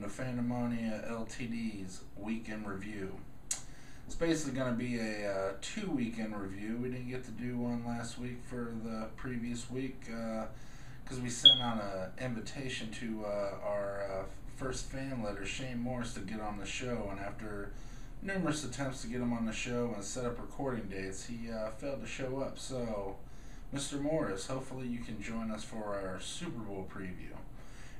welcome to Fandamonia Ltd's Weekend Review. It's basically going to be a 2-weekend review. We didn't get to do one last week for the previous week because we sent out an invitation to our first fan letter, Shane Morris, to get on the show, and after numerous attempts to get him on the show and set up recording dates, he failed to show up. So, Mr. Morris, hopefully you can join us for our Super Bowl preview.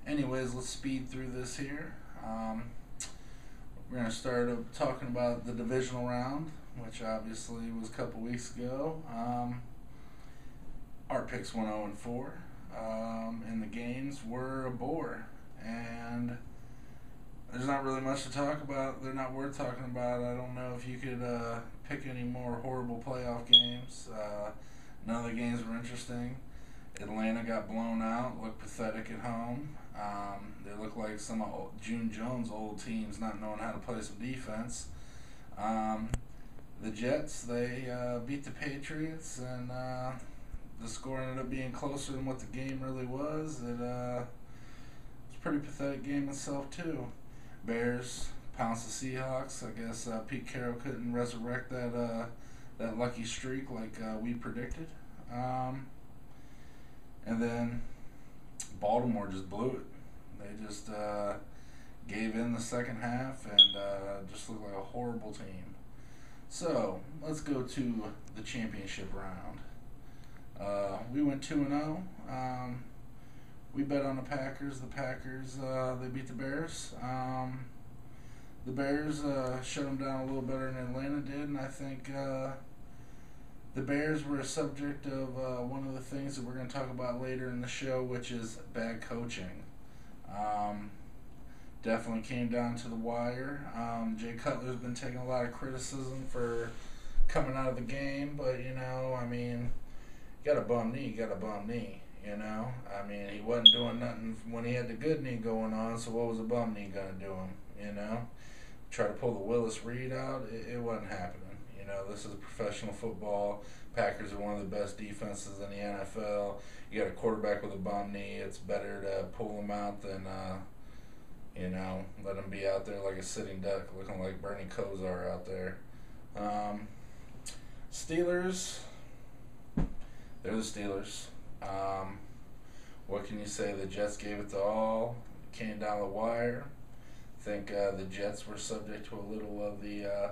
Anyways, let's speed through this here. We're going to start talking about the divisional round, which obviously was a couple weeks ago. Our picks went 0-4, and the games were a bore. And there's not really much to talk about. They're not worth talking about. I don't know if you could pick any more horrible playoff games. None of the games were interesting. Atlanta got blown out, looked pathetic at home. They look like some of June Jones' old teams not knowing how to play some defense. The Jets, they beat the Patriots, and the score ended up being closer than what the game really was. It was a pretty pathetic game itself, too. Bears pounced the Seahawks. I guess Pete Carroll couldn't resurrect that lucky streak like we predicted. And then Baltimore just blew it. They just gave in the second half and just looked like a horrible team. So, let's go to the championship round. We went 2-0. We bet on the Packers. The Packers, they beat the Bears. The Bears shut them down a little better than Atlanta did, and I think the Bears were a subject of one of the things that we're going to talk about later in the show, which is bad coaching. Definitely came down to the wire. Jay Cutler's been taking a lot of criticism for coming out of the game, but, you know, got a bum knee, you know. He wasn't doing nothing when he had the good knee going on, so what was a bum knee going to do him, you know? Try to pull the Willis Reed out, it wasn't happening. You know, this is professional football. Packers are one of the best defenses in the NFL. You got a quarterback with a bum knee. It's better to pull him out than, let him be out there like a sitting duck, looking like Bernie Kosar out there. Steelers, they're the Steelers. What can you say? The Jets gave it to all. Came down the wire. I think the Jets were subject to a little of the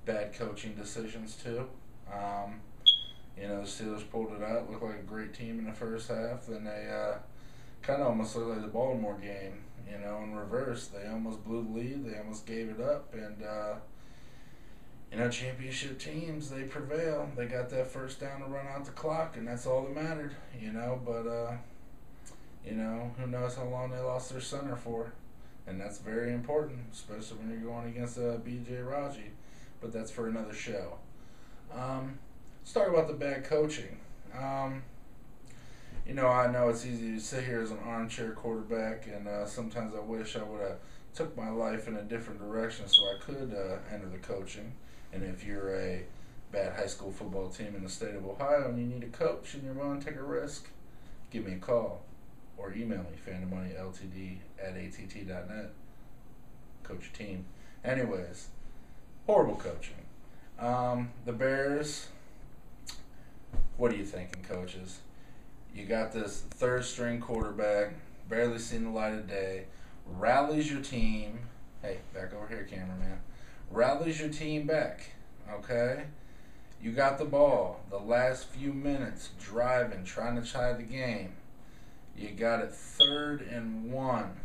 bad coaching decisions too. The Steelers pulled it out, looked like a great team in the first half. Then they kind of almost looked like the Baltimore game, in reverse. They almost blew the lead, they almost gave it up, and championship teams, they prevail. They got that first down to run out the clock, and that's all that mattered, but who knows how long they lost their center for. And that's very important, especially when you're going against B.J. Raji. But that's for another show. Let's talk about the bad coaching. I know it's easy to sit here as an armchair quarterback, and sometimes I wish I would have took my life in a different direction so I could enter the coaching. And if you're a bad high school football team in the state of Ohio and you need a coach and you're willing to take a risk, give me a call or email me, fandamonialtd@att.net. Coach your team. Anyways, horrible coaching. The Bears, what are you thinking, coaches? You got this third-string quarterback, barely seen the light of day, rallies your team. Hey, back over here, cameraman. Rallies your team back, okay? You got the ball the last few minutes, driving, trying to tie the game. You got it 3rd and 1.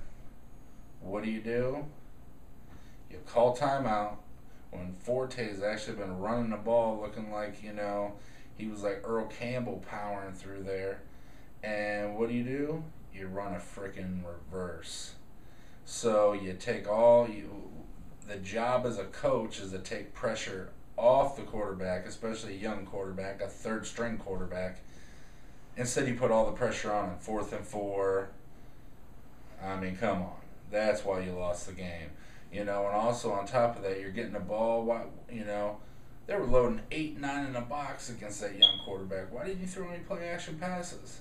What do? You call timeout when Forte's actually been running the ball looking like, he was like Earl Campbell powering through there. And what do? You run a freaking reverse. So you take the job as a coach is to take pressure off the quarterback, especially a young quarterback, a third-string quarterback. Instead, you put all the pressure on him, 4th and 4. Come on. That's why you lost the game. And also on top of that, you're getting the ball. They were loading 8, 9 in a box against that young quarterback. Why didn't you throw any play-action passes?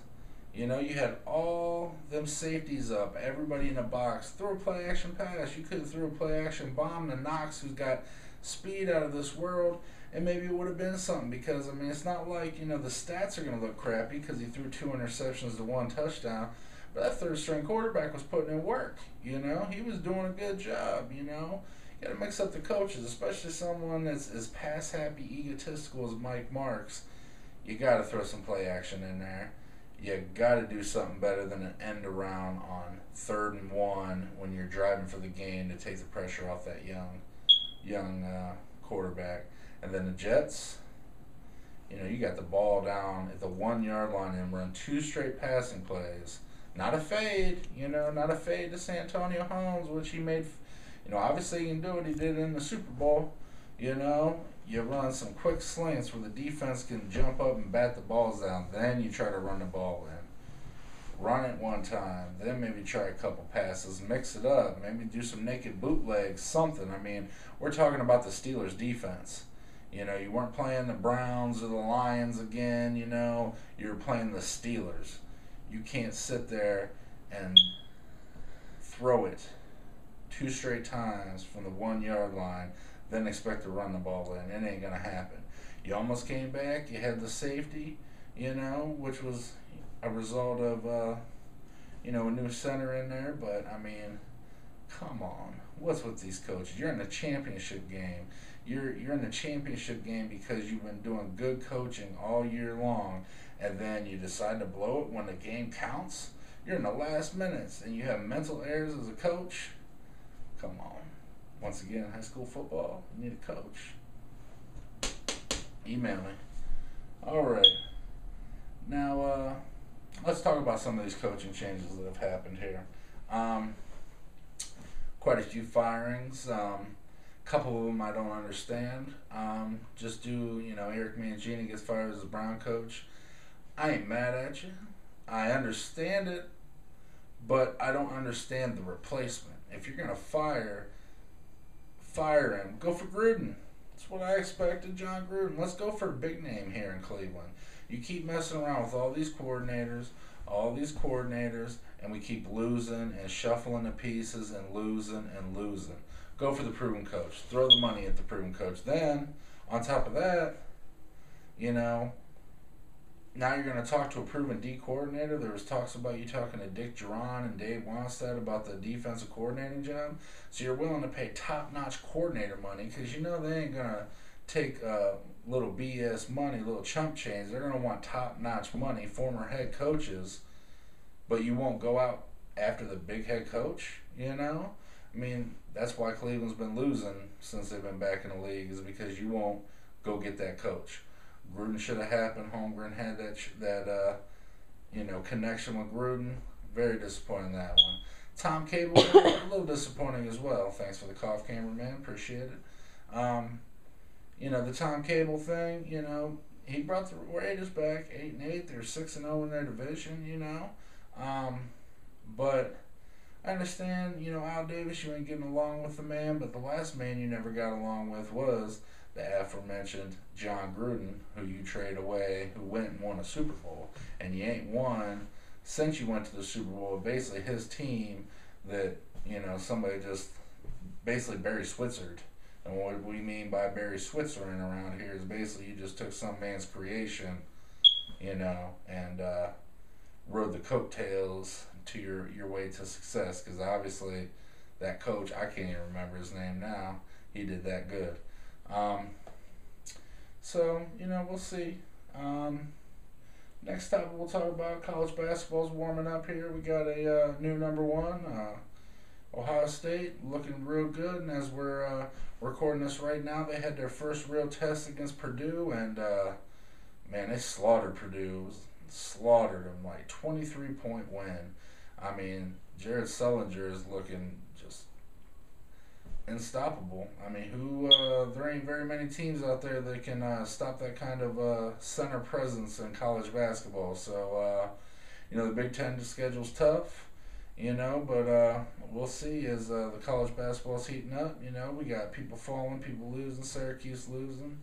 You know, you had all them safeties up, everybody in a box. Throw a play action pass. You could have threw a play action bomb to Knox, who's got speed out of this world, and maybe it would have been something. Because I mean, it's not like, you know, the stats are going to look crappy because he threw 2 interceptions to 1 touchdown. But that third string quarterback was putting in work. You know, he was doing a good job. You know, you got to mix up the coaches, especially someone that's as pass happy, egotistical as Mike Marks. You got to throw some play action in there. You got to do something better than an end around on 3rd and 1 when you're driving for the game to take the pressure off that young quarterback. And then the Jets, you know, you got the ball down at the 1 yard line and run 2 straight passing plays. Not a fade, you know, not a fade to Santonio Holmes, which he made. You know, obviously he can do it. He did it in the Super Bowl. You know, you run some quick slants where the defense can jump up and bat the balls down. Then you try to run the ball in. Run it one time. Then maybe try a couple passes. Mix it up. Maybe do some naked bootlegs. Something. I mean, we're talking about the Steelers' defense. You know, you weren't playing the Browns or the Lions again. You know, you were playing the Steelers. You can't sit there and throw it 2 straight times from the 1 yard line, then expect to run the ball in. It ain't going to happen. You almost came back. You had the safety, you know, which was a result of, you know, a new center in there. But, I mean, come on. What's with these coaches? You're in the championship game. You're in the championship game because you've been doing good coaching all year long, and then you decide to blow it when the game counts. You're in the last minutes, and you have mental errors as a coach. Come on. Once again, high school football, you need a coach. Email me. All right. Now, let's talk about some of these coaching changes that have happened here. Quite a few firings. Couple of them I don't understand. Just do, you know, Eric Mangini gets fired as a Brown coach. I ain't mad at you. I understand it, but I don't understand the replacement. If you're going to fire him. Go for Gruden. That's what I expected, John Gruden. Let's go for a big name here in Cleveland. You keep messing around with all these coordinators, and we keep losing and shuffling the pieces and losing. Go for the proven coach. Throw the money at the proven coach. Then, on top of that, you know, now you're going to talk to a proven D coordinator. There was talks about you talking to Dick Duran and Dave Wanstead about the defensive coordinating job. So you're willing to pay top-notch coordinator money because you know they ain't going to take little BS money, little chump change. They're going to want top-notch money, former head coaches, but you won't go out after the big head coach, you know? I mean, that's why Cleveland's been losing since they've been back in the league, is because you won't go get that coach. Gruden should have happened. Holmgren had that you know, connection with Gruden. Very disappointing in that one. Tom Cable, a little disappointing as well. Thanks for the cough, cameraman. Appreciate it. You know, the Tom Cable thing, you know, he brought the Raiders back 8-8. They're 6-0 in their division, you know. But I understand, you know, Al Davis, you ain't getting along with the man, but the last man you never got along with was the aforementioned John Gruden, who you trade away, who went and won a Super Bowl. And you ain't won since you went to the Super Bowl. Basically, his team that, you know, somebody just basically Barry Switzer'd. And what we mean by Barry Switzerland around here is basically you just took some man's creation, you know, and rode the coattails to your way to success. Because obviously that coach, I can't even remember his name now, he did that good. So, you know, we'll see. Next topic we'll talk about, college basketball's warming up here. We got a new number one, Ohio State, looking real good. And as we're recording this right now, they had their first real test against Purdue, and man, they slaughtered Purdue. Slaughtered them, like 23-point win. I mean, Jared Sullinger is looking just unstoppable. I mean, there ain't very many teams out there that can stop that kind of center presence in college basketball. So, you know, the Big Ten schedule's tough, you know, but we'll see as the college basketball's heating up. You know, we got people falling, people losing, Syracuse losing.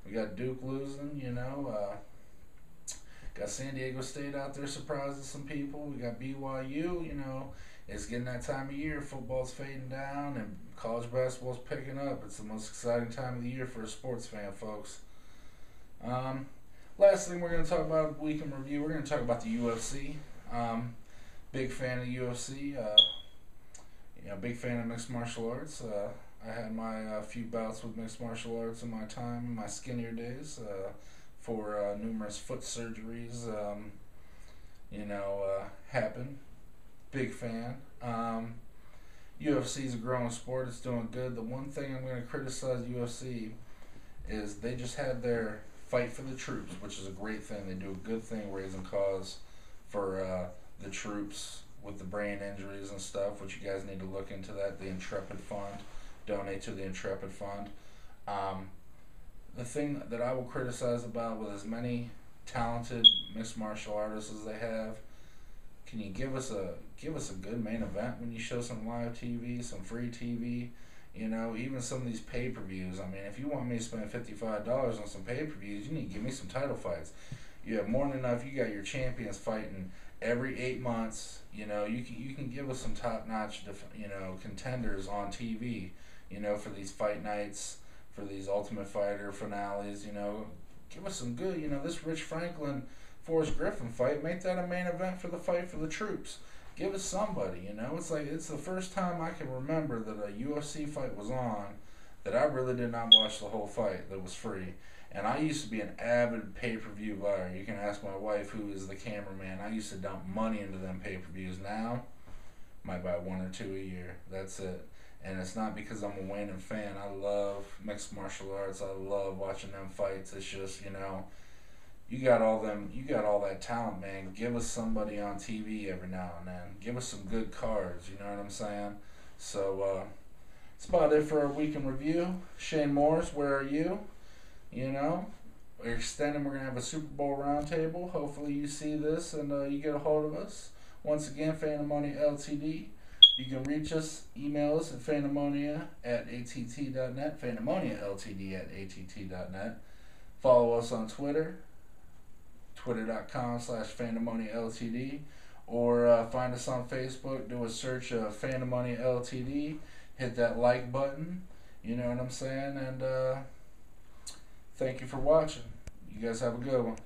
We got Duke losing, you know. Got San Diego State out there surprising some people. We got BYU, it's getting that time of year. Football's fading down and college basketball's picking up. It's the most exciting time of the year for a sports fan, folks. Last thing we're going to talk about, week in review, we're going to talk about the UFC. Big fan of the UFC. Big fan of mixed martial arts. I had my few bouts with mixed martial arts in my time, in my skinnier days, for numerous foot surgeries, happen. Big fan. UFC is a growing sport. It's doing good. The one thing I'm going to criticize UFC is they just had their Fight for the Troops, which is a great thing. They do a good thing raising cause for the troops with the brain injuries and stuff, which you guys need to look into that. The Intrepid Fund. Donate to the Intrepid Fund. The thing that I will criticize about, with as many talented mixed martial artists as they have, can you give us a good main event when you show some live TV, some free TV? Even some of these pay-per-views. I mean, if you want me to spend $55 on some pay-per-views, you need to give me some title fights. You have more than enough. You got your champions fighting every 8 months. You can give us some top-notch, contenders on TV. For these fight nights, for these Ultimate Fighter finales. Give us some good. This Rich Franklin, Forrest Griffin fight. Make that a main event for the Fight for the Troops. Give us somebody. It's the first time I can remember that a UFC fight was on that I really did not watch the whole fight, that was free. And I used to be an avid pay-per-view buyer. You can ask my wife, who is the cameraman. I used to dump money into them pay-per-views. Now, might buy 1 or 2 a year. That's it. And it's not because I'm a waning fan. I love mixed martial arts. I love watching them fights. It's just, you got all that talent, man. Give us somebody on TV every now and then. Give us some good cards, you know what I'm saying? So, that's about it for our week in review. Shane Morris, where are you? We're extending. We're going to have a Super Bowl roundtable. Hopefully you see this and you get a hold of us. Once again, Phantomonia Ltd. You can reach us, email us at phantomonia@att.net, phantomonialtd@att.net. Follow us on Twitter, twitter.com/phantomonialtd, or find us on Facebook. Do a search of Phantomonia Ltd. Hit that like button, you know what I'm saying, and thank you for watching. You guys have a good one.